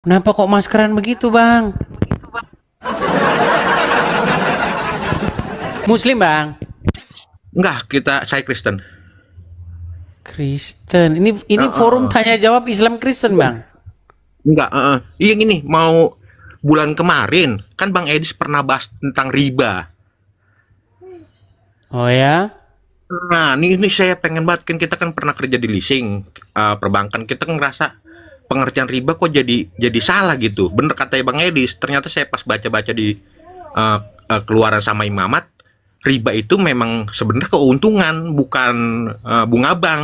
Kenapa kok maskeran begitu, Bang? Muslim, Bang? Enggak, saya Kristen. Kristen. Ini forum tanya jawab Islam Kristen, Bang. Enggak, iya gini, mau bulan kemarin kan Bang Edis pernah bahas tentang riba. Oh ya? Nah, ini saya pengen banget, kan kita kan pernah kerja di leasing perbankan, kita kan ngerasa pengertian riba kok jadi salah gitu. Bener kata Bang Edis, ternyata saya pas baca-baca di keluaran sama Imamat, riba itu memang sebenarnya keuntungan, bukan bunga bank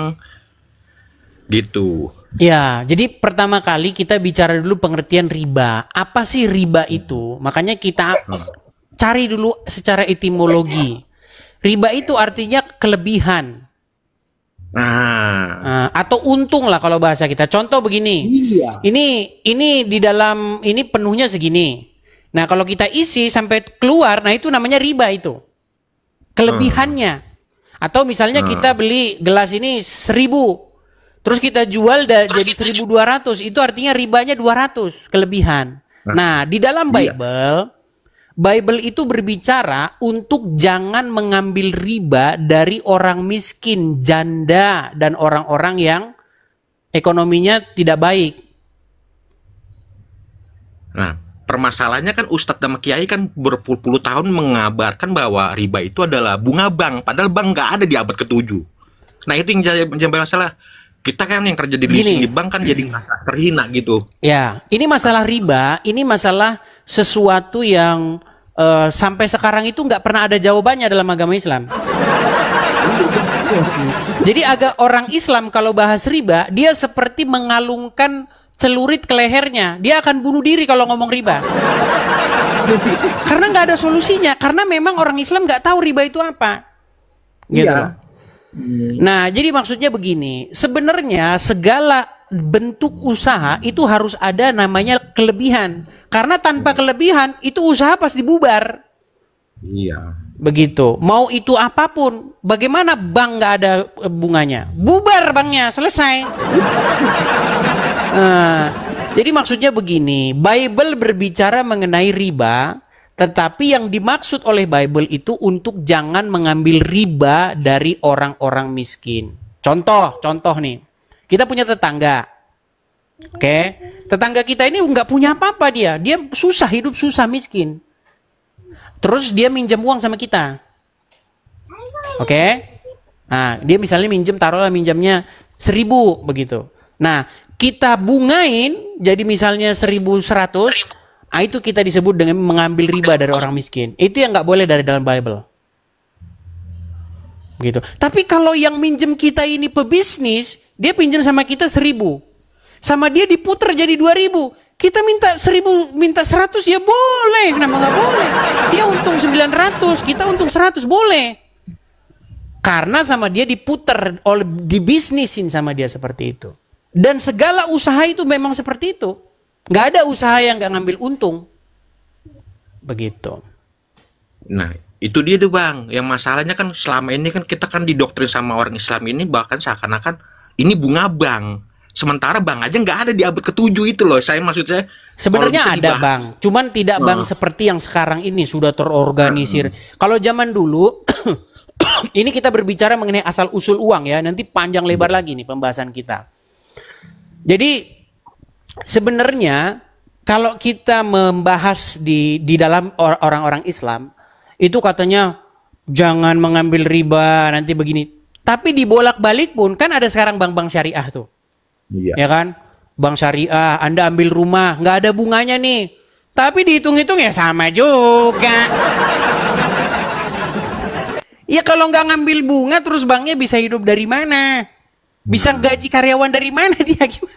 gitu. Ya, jadi pertama kali kita bicara dulu pengertian riba. Apa sih riba itu? Makanya kita cari dulu secara etimologi. Riba itu artinya kelebihan. Atau untung lah kalau bahasa kita. Contoh begini. Iya. Ini di dalam ini penuhnya segini. Nah, kalau kita isi sampai keluar, nah itu namanya riba itu. Kelebihannya. Atau misalnya kita beli gelas ini 1.000. Terus kita jual jadi 1.200. Itu artinya ribanya 200 kelebihan. Nah, di dalam Bible itu berbicara untuk jangan mengambil riba dari orang miskin, janda, dan orang-orang yang ekonominya tidak baik. Nah, permasalahannya kan Ustadz sama Kiai kan berpuluh-puluh tahun mengabarkan bahwa riba itu adalah bunga bank, padahal bank nggak ada di abad ke-7. Nah, itu yang jadi masalah. Kita kan yang kerja di leasing di bank kan jadi ngerasa terhina gitu. Ya, ini masalah riba, ini masalah sesuatu yang sampai sekarang itu nggak pernah ada jawabannya dalam agama Islam. Jadi agak orang Islam kalau bahas riba, dia seperti mengalungkan celurit ke lehernya. Dia akan bunuh diri kalau ngomong riba. Karena nggak ada solusinya. Karena memang orang Islam nggak tahu riba itu apa. Gitu. Iya. Nah, jadi maksudnya begini. Sebenarnya segala bentuk usaha itu harus ada namanya kelebihan. Karena tanpa kelebihan itu usaha pasti bubar. Iya. Begitu. Mau itu apapun. Bagaimana bank nggak ada bunganya? Bubar banknya, selesai. Jadi maksudnya begini. Bible berbicara mengenai riba. Tetapi yang dimaksud oleh Bible itu untuk jangan mengambil riba dari orang-orang miskin. Contoh nih. Kita punya tetangga. Oke. Tetangga kita ini nggak punya apa-apa dia. Dia susah, hidup susah, miskin. Terus dia minjam uang sama kita. Oke. Nah, dia misalnya taruhlah minjamnya 1.000 begitu. Nah, kita bungain jadi misalnya 1.100. Itu kita disebut dengan mengambil riba dari orang miskin. Itu yang nggak boleh dari dalam Bible. Gitu. Tapi kalau yang minjem kita ini pebisnis, dia pinjam sama kita 1.000. Sama dia diputer jadi 2.000. Kita minta 1.000, minta 100 ya boleh. Kenapa nggak boleh? Dia untung 900, kita untung 100, boleh. Karena sama dia diputer, dibisnisin sama dia seperti itu. Dan segala usaha itu memang seperti itu. Nggak ada usaha yang nggak ngambil untung. Begitu. Nah, itu dia tuh Bang. Yang masalahnya kan selama ini kan kita kan didoktrin sama orang Islam ini bahkan seakan-akan ini bunga bank. Sementara bank aja nggak ada di abad ke-7 itu loh. Saya maksudnya sebenarnya ada Bang. Cuman tidak bank seperti yang sekarang ini sudah terorganisir. Kalau zaman dulu ini kita berbicara mengenai asal usul uang ya. Nanti panjang lebar lagi nih pembahasan kita. Jadi sebenarnya kalau kita membahas di dalam orang-orang Islam itu katanya jangan mengambil riba nanti begini. Tapi dibolak-balik pun kan ada sekarang bank-bank syariah tuh. Iya. Ya kan? Bank syariah, Anda ambil rumah nggak ada bunganya nih. Tapi dihitung-hitung ya sama juga. Ya kalau nggak ngambil bunga terus banknya bisa hidup dari mana? Bisa gaji karyawan dari mana dia gimana?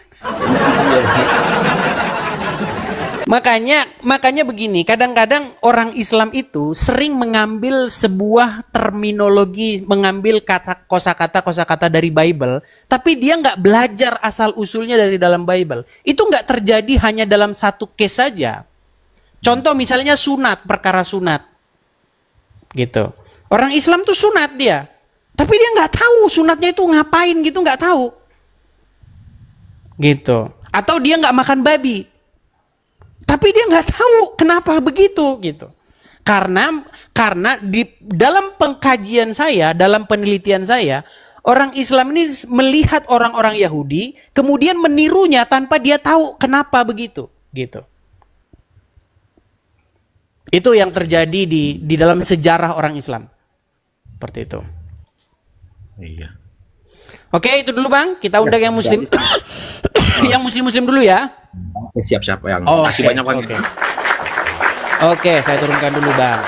Makanya begini, kadang-kadang orang Islam itu sering mengambil sebuah terminologi, mengambil kosakata dari Bible, tapi dia nggak belajar asal usulnya dari dalam Bible. Itu nggak terjadi hanya dalam satu case saja. Contoh misalnya sunat, perkara sunat, gitu. Orang Islam tuh sunat dia, tapi dia nggak tahu sunatnya itu ngapain gitu, nggak tahu, gitu. Atau dia nggak makan babi. Tapi dia nggak tahu kenapa begitu gitu. Karena di dalam pengkajian saya, dalam penelitian saya, orang Islam ini melihat orang-orang Yahudi, kemudian menirunya tanpa dia tahu kenapa begitu, gitu. Itu yang terjadi di dalam sejarah orang Islam, seperti itu. Iya. Oke, itu dulu Bang. Kita undang yang Muslim, yang Muslim dulu ya. Siap-siap yang. Oh, Makasih banyak Bang. Oke, saya turunkan dulu Bang.